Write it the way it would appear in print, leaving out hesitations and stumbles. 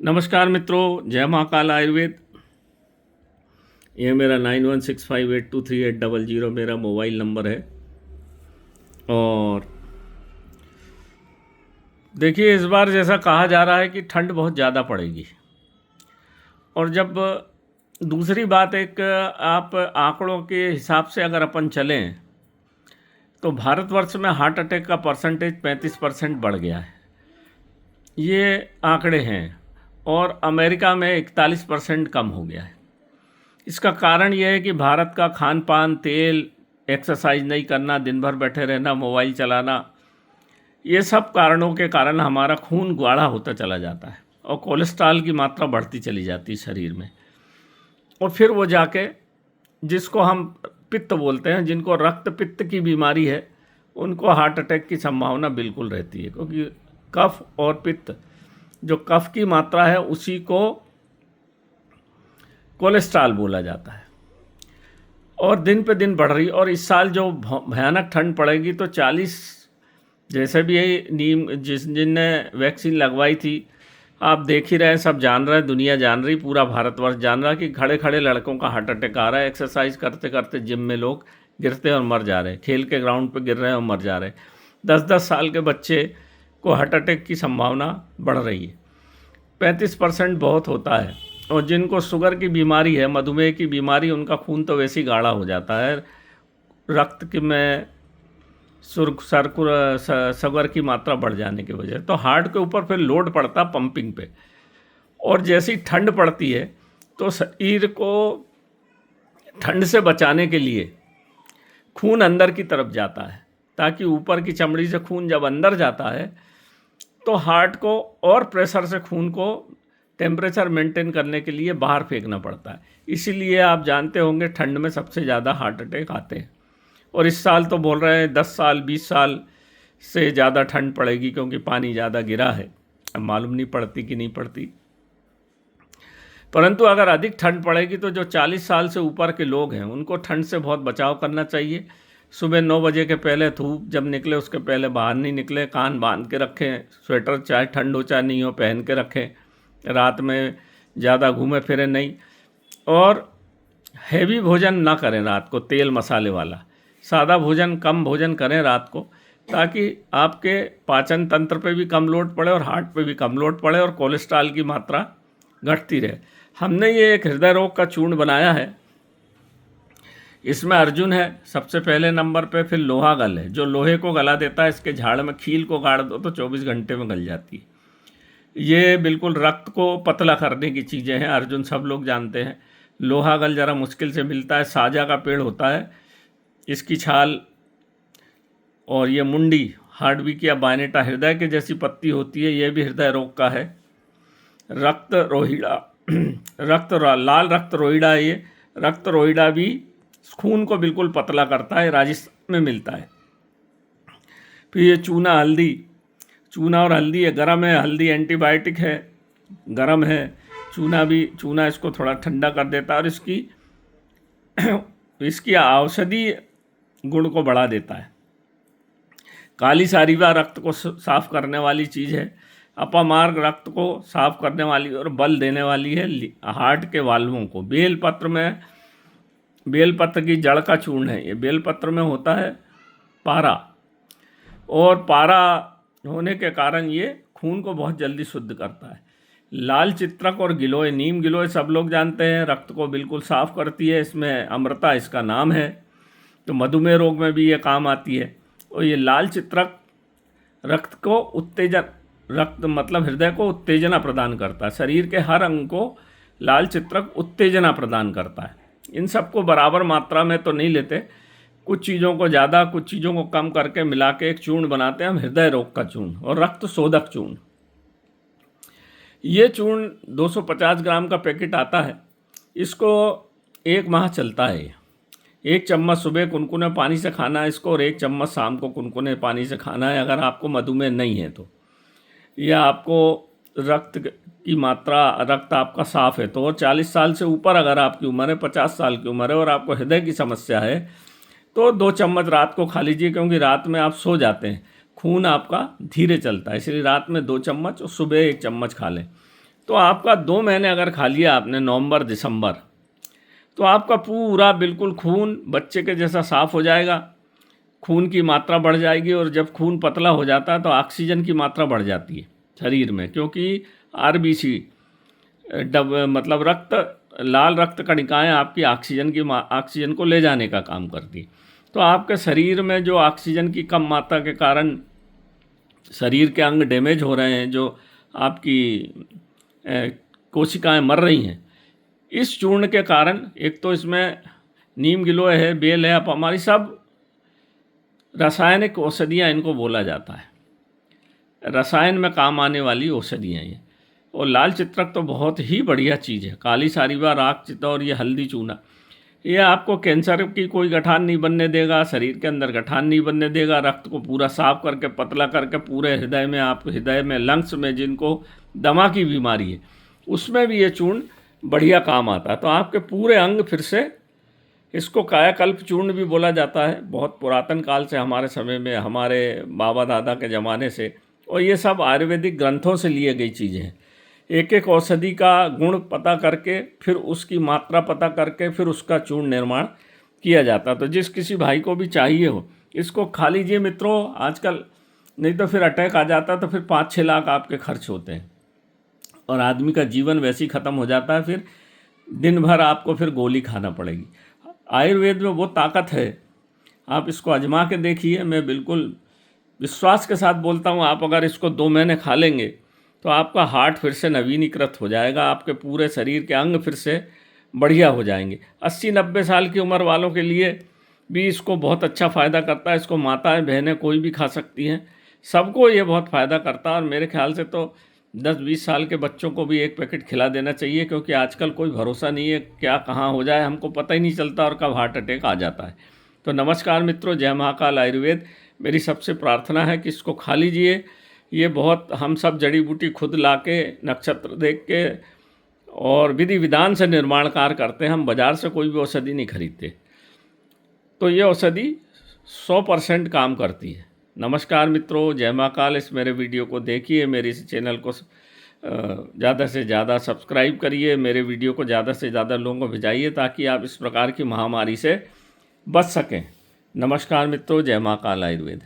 नमस्कार मित्रों, जय महाकाल आयुर्वेद। ये मेरा 9165823800 मेरा मोबाइल नंबर है। और देखिए, इस बार जैसा कहा जा रहा है कि ठंड बहुत ज़्यादा पड़ेगी। और जब दूसरी बात, एक आप आंकड़ों के हिसाब से अगर अपन चलें तो भारतवर्ष में हार्ट अटैक का परसेंटेज 35% बढ़ गया है। ये आंकड़े हैं। और अमेरिका में 41% कम हो गया है। इसका कारण यह है कि भारत का खान पान, तेल, एक्सरसाइज नहीं करना, दिन भर बैठे रहना, मोबाइल चलाना, ये सब कारणों के कारण हमारा खून गाढ़ा होता चला जाता है और कोलेस्ट्रॉल की मात्रा बढ़ती चली जाती है शरीर में। और फिर वो जाके, जिसको हम पित्त बोलते हैं, जिनको रक्त पित्त की बीमारी है, उनको हार्ट अटैक की संभावना बिल्कुल रहती है। क्योंकि कफ और पित्त, जो कफ की मात्रा है उसी को कोलेस्ट्रॉल बोला जाता है। और दिन पे दिन बढ़ रही। और इस साल जो भयानक ठंड पड़ेगी तो 40, जैसे भी यही नीम, जिनने वैक्सीन लगवाई थी, आप देख ही रहे हैं, सब जान रहे हैं, दुनिया जान रही, पूरा भारतवर्ष जान रहा है कि खड़े खड़े लड़कों का हार्ट अटैक आ रहा है। एक्सरसाइज करते करते जिम में लोग गिरते और मर जा रहे हैं, खेल के ग्राउंड पे गिर रहे हैं और मर जा रहे हैं। 10-10 साल के बच्चे को हार्ट अटैक की संभावना बढ़ रही है। 35% बहुत होता है। और जिनको शुगर की बीमारी है, मधुमेह की बीमारी, उनका खून तो वैसे ही गाढ़ा हो जाता है रक्त के में शुगर की मात्रा बढ़ जाने की वजह। तो हार्ट के ऊपर फिर लोड पड़ता पंपिंग पे। और जैसी ठंड पड़ती है तो शरीर को ठंड से बचाने के लिए खून अंदर की तरफ जाता है, ताकि ऊपर की चमड़ी से खून जब अंदर जाता है तो हार्ट को और प्रेशर से खून को टेम्परेचर मेंटेन करने के लिए बाहर फेंकना पड़ता है। इसीलिए आप जानते होंगे ठंड में सबसे ज़्यादा हार्ट अटैक आते हैं। और इस साल तो बोल रहे हैं 10 साल 20 साल से ज़्यादा ठंड पड़ेगी, क्योंकि पानी ज़्यादा गिरा है। अब मालूम नहीं पड़ती कि नहीं पड़ती। परंतु अगर अधिक ठंड पड़ेगी तो जो 40 साल से ऊपर के लोग हैं उनको ठंड से बहुत बचाव करना चाहिए। सुबह 9 बजे के पहले, धूप जब निकले उसके पहले बाहर नहीं निकले। कान बांध के रखें, स्वेटर चाहे ठंड हो चाहे नहीं हो पहन के रखें। रात में ज़्यादा घूमे फिरे नहीं। और हैवी भोजन ना करें रात को, तेल मसाले वाला। सादा भोजन, कम भोजन करें रात को, ताकि आपके पाचन तंत्र पे भी कम लोड पड़े और हार्ट पे भी कम लोड पड़े और कोलेस्ट्रॉल की मात्रा घटती रहे। हमने ये एक हृदय रोग का चूर्ण बनाया है। इसमें अर्जुन है सबसे पहले नंबर पे, फिर लोहा गल है जो लोहे को गला देता है। इसके झाड़ में खील को गाड़ दो तो 24 घंटे में गल जाती है। ये बिल्कुल रक्त को पतला करने की चीज़ें हैं, अर्जुन सब लोग जानते हैं। लोहा गल ज़रा मुश्किल से मिलता है। साजा का पेड़ होता है, इसकी छाल और ये मुंडी हार्डविक या बायनेटा हृदय के जैसी पत्ती होती है। ये भी हृदय रोग का है। रक्त रोहिड़ा लाल रक्त रोहिड़ा है। ये रक्त रोहिड़ा भी खून को बिल्कुल पतला करता है, राजस्थान में मिलता है। फिर ये चूना और हल्दी है, गर्म है। हल्दी एंटीबायोटिक है, गर्म है। चूना इसको थोड़ा ठंडा कर देता है और इसकी औषधि गुण को बढ़ा देता है। काली सारीवा रक्त को साफ करने वाली चीज़ है। अपामार्ग रक्त को साफ करने वाली और बल देने वाली है हार्ट के वाल्वों को। बेलपत्र की जड़ का चूर्ण है ये। बेलपत्र में होता है पारा, और पारा होने के कारण ये खून को बहुत जल्दी शुद्ध करता है। लाल चित्रक और गिलोय, नीम गिलोय सब लोग जानते हैं, रक्त को बिल्कुल साफ करती है। इसमें अमृता इसका नाम है। तो मधुमेह रोग में भी ये काम आती है। और ये लाल चित्रक रक्त मतलब हृदय को उत्तेजना प्रदान करता है। शरीर के हर अंग को लाल चित्रक उत्तेजना प्रदान करता है। इन सबको बराबर मात्रा में तो नहीं लेते, कुछ चीज़ों को ज़्यादा, कुछ चीज़ों को कम करके मिला के एक चूर्ण बनाते हैं हम, हृदय रोग का चूर्ण और रक्त शोधक चूर्ण। ये चूर्ण 250 ग्राम का पैकेट आता है। इसको 1 माह चलता है। 1 चम्मच सुबह कुनकुने पानी से खाना है इसको, और 1 चम्मच शाम को कुनकुने पानी से खाना है। अगर आपको मधुमेह नहीं है तो, या आपको रक्त की मात्रा, रक्त आपका साफ है तो, और 40 साल से ऊपर अगर आपकी उम्र है, 50 साल की उम्र है और आपको हृदय की समस्या है तो 2 चम्मच रात को खा लीजिए। क्योंकि रात में आप सो जाते हैं, खून आपका धीरे चलता है, इसलिए रात में 2 चम्मच और सुबह 1 चम्मच खा लें। तो आपका 2 महीने अगर खा लिया आपने नवंबर दिसंबर, तो आपका पूरा बिल्कुल खून बच्चे के जैसा साफ़ हो जाएगा, खून की मात्रा बढ़ जाएगी। और जब खून पतला हो जाता है तो ऑक्सीजन की मात्रा बढ़ जाती है शरीर में, क्योंकि आरबीसी मतलब लाल रक्त कणिकाएँ आपकी ऑक्सीजन को ले जाने का काम करती है। तो आपके शरीर में जो ऑक्सीजन की कम मात्रा के कारण शरीर के अंग डैमेज हो रहे हैं, जो आपकी कोशिकाएं मर रही हैं, इस चूर्ण के कारण, एक तो इसमें नीम गिलोय है, बेल है, हमारी सब रासायनिक औषधियाँ इनको बोला जाता है, रसायन में काम आने वाली औषधियाँ ये। और लाल चित्रक तो बहुत ही बढ़िया चीज़ है। काली सारीवा, राख चितौर, ये हल्दी चूना, ये आपको कैंसर की कोई गठान नहीं बनने देगा, शरीर के अंदर गठान नहीं बनने देगा, रक्त को पूरा साफ करके पतला करके पूरे हृदय में, आप हृदय में, लंग्स में जिनको दमा की बीमारी है, उसमें भी ये चूर्ण बढ़िया काम आता है। तो आपके पूरे अंग फिर से, इसको कायाकल्प चूर्ण भी बोला जाता है, बहुत पुरातन काल से, हमारे समय में, हमारे बाबा दादा के ज़माने से। और ये सब आयुर्वेदिक ग्रंथों से लिए गई चीज़ें हैं। एक एक औषधि का गुण पता करके, फिर उसकी मात्रा पता करके, फिर उसका चूर्ण निर्माण किया जाता। तो जिस किसी भाई को भी चाहिए हो, इसको खा लीजिए मित्रों आजकल, नहीं तो फिर अटैक आ जाता, तो फिर 5-6 लाख आपके खर्च होते हैं और आदमी का जीवन वैसे ही ख़त्म हो जाता है। फिर दिन भर आपको फिर गोली खाना पड़ेगी। आयुर्वेद में वो ताकत है, आप इसको आजमा के देखिए। मैं बिल्कुल विश्वास के साथ बोलता हूँ, आप अगर इसको 2 महीने खा लेंगे तो आपका हार्ट फिर से नवीनीकृत हो जाएगा, आपके पूरे शरीर के अंग फिर से बढ़िया हो जाएंगे। 80-90 साल की उम्र वालों के लिए भी इसको बहुत अच्छा फ़ायदा करता है। इसको माताएं बहनें कोई भी खा सकती हैं, सबको ये बहुत फ़ायदा करता है। और मेरे ख्याल से तो 10-20 साल के बच्चों को भी एक पैकेट खिला देना चाहिए, क्योंकि आजकल कोई भरोसा नहीं है, क्या कहाँ हो जाए हमको पता ही नहीं चलता और कब हार्ट अटैक आ जाता है। तो नमस्कार मित्रों, जय महाकाल आयुर्वेद। मेरी सबसे प्रार्थना है कि इसको खा लीजिए। ये बहुत, हम सब जड़ी बूटी खुद लाके, नक्षत्र देख के और विधि विधान से निर्माण कार्य करते हैं। हम बाज़ार से कोई भी औषधि नहीं खरीदते। तो ये औषधि 100% काम करती है। नमस्कार मित्रों, जय महाकाल। इस मेरे वीडियो को देखिए, मेरे इस चैनल को ज़्यादा से ज़्यादा सब्सक्राइब करिए, मेरे वीडियो को ज़्यादा से ज़्यादा लोगों को भेजाइए, ताकि आप इस प्रकार की महामारी से बच सकें। नमस्कार मित्रों, जय महाकाल आयुर्वेद।